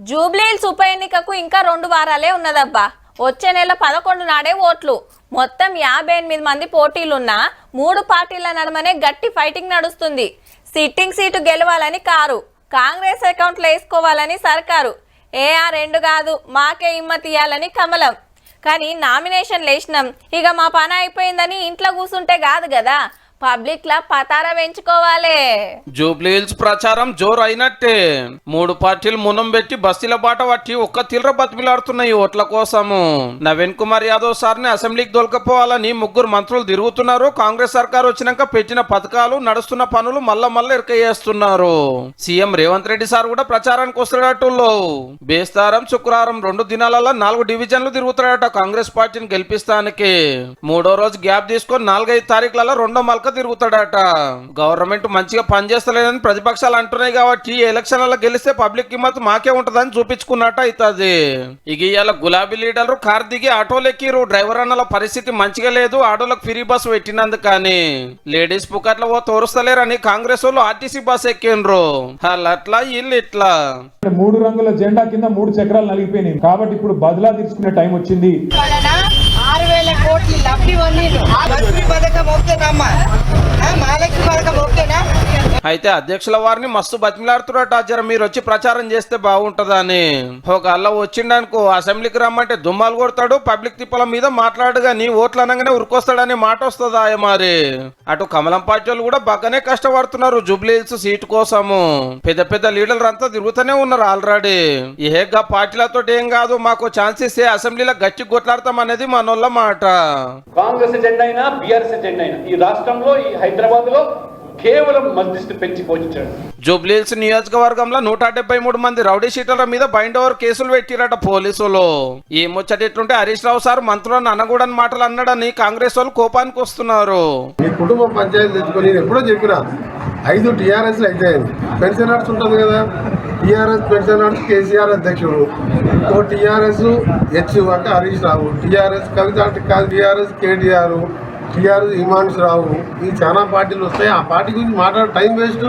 జూబ్లీహిల్స్ ఉప ఎన్నికకు ఇంకా 2 వారాలే ఉన్నదబ్బా. వచ్చే నెల 11 నాడే ఓట్లు. మొత్తం 58 మంది పోటీలున్నా 3 పార్టీల నడుమనే గట్టి ఫైటింగ్ నడుస్తుంది. సిట్టింగ్ సీటు గెలవాలని కారు, కాంగ్రెస్ అకౌంట్లో వేసుకోవాలని సర్కారు, ఏఆర్ 2 కాదు మాకే హిమ్మత్ ఇయ్యాలని కమలం. కానీ నామినేషన్ లేసినాం, ఇక మా పని అయిపోయిందని ఇంట్లో కూర్చుంటే కాదు కదా, పబ్లిక్ లా పతార పెంచుకోవాలి. జూబ్లీహిల్స్ ప్రచారం జోరు అయినట్టే. 3 పార్టీలు మునం పెట్టి బస్తీల బాట పట్టి ఒక్క తీవ్ర బతిమిలాడుతున్నాయి ఓట్ల కోసము. నవీన్ కుమార్ యాదవ్ సార్ని అసెంబ్లీకి దొలకపోవాలని 3 మంత్రులు తిరుగుతున్నారు. కాంగ్రెస్ సర్కార్ వచ్చినాక పెట్టిన పథకాలు, నడుస్తున్న పనులు మళ్ళా ఇరక చేస్తున్నారు. సీఎం రేవంత్ రెడ్డి సార్ కూడా ప్రచారానికి వస్తున్నట్టు. బేస్తారం శుక్రవారం 2 దినాలలో 4 డివిజన్లు తిరుగుతాడట కాంగ్రెస్ పార్టీని గెలిపిస్తానికి. 3వ రోజు గ్యాప్ తీసుకొని 4-5 తారీఖులలో 2వ మల్క తిరుగుతాడట. గవర్నమెంట్ మంచిగా పనిచేస్తలేదని ప్రతిపక్షాలు అంటున్నాయి కాబట్టి ఎలక్షన్లలో గెలిస్తే పబ్లిక్ హిమ్మత్ మాకే ఉంటదని చూపించుకున్నట్టు అవుతుంది. ఇక ఇవాళ గులాబీ లీడర్లు కార్ దిగి ఆటోలెక్కిరు. డ్రైవర్ అన్నల పరిస్థితి మంచిగా లేదు, ఆటోలకు ఫ్రీ బస్ పెట్టినందుకు. కానీ లేడీస్ పుకట్ల తోరుస్తలేరని కాంగ్రెస్ వాళ్ళు ఆర్టీసీ బస్ ఎక్కిండ్రు. అట్లా వీళ్ళు ఇట్లా 3 రంగుల జెండా కింద 3 చక్రాలు నలిగిపోయినాయి. కాబట్టి ఇప్పుడు బదిలా తీసుకునే టైం వచ్చింది. 6,000 కోట్లు లబ్ధి పొందిండ్రు. లక్ష్మీ పథకం ఓకేనమ్మా, మహాలక్ష్మి పథకం ఓకేనా? అయితే అధ్యక్షుల వారిని మస్తు బతిమిలాడుతున్నట్టు జర మీరు వచ్చి ప్రచారం చేస్తే బాగుంటదని. ఒక అల్ల వచ్చిండనుకో అసెంబ్లీకి రమ్మంటే దుమ్మాలు కొడతాడు, పబ్లిక్ తిప్పల మీద మాట్లాడు గాని ఓట్లు అనగానే ఉరికొస్తాడనే మాట వస్తుందా మరి. అటు కమలం పార్టీ వాళ్ళు కూడా బాగానే కష్టపడుతున్నారు జూబ్లీహిల్స్ సీటు కోసము. పెద్ద లీడర్లు అంతా తిరుగుతూనే ఉన్నారు ఆల్రెడీ. ఏగా పార్టీలతో ఏం కాదు, మాకు ఛాన్స్ ఇస్తే అసెంబ్లీలో గట్టి కొట్లాడతాం అనేది మనోళ్ళ మాట. కాంగ్రెస్ ఎజెండా అయినా బీఆర్ఎస్ ఎజెండా అయినా ఈ రాష్ట్రంలో, ఈ హైదరాబాద్ లో కేవలం మధ్యస్థి పెంచి పోషించాడు. జూబ్లీహిల్స్ నియోజకవర్గంలో 173 మంది రౌడీ షీటర్ల మీద బైండ్ ఓవర్ కేసులు పెట్టిరట పోలీసులు. ఈ ముచ్చటెట్లుంటే హరీష్ రావు సార్ మంత్రులను అనగూడని మాటలు అన్నాడని కాంగ్రెస్ వాళ్ళు కోపానికి వస్తున్నారు. ఈ కుటుంబ పంచాయతీ తెచ్చుకొని నేను ఎప్పుడో చెప్పిన 5 టీఆర్ఎస్లు అయితే పెన్షనర్స్ ఉంటుంది కదా, టీఆర్ఎస్ పెన్షనర్స్ కేసీఆర్ అధ్యక్షుడు, టీఆర్ఎస్ హెచ్ అంటే హరీష్ రావు, టీఆర్ఎస్ కవిత అంటే కాదు, టీఆర్ఎస్ కేటీఆర్, టీఆర్ఎస్ హిమాంశు రావు, ఈ చాలా పార్టీలు వస్తాయి. ఆ పార్టీ గురించి మాట్లాడే టైం వేస్ట్.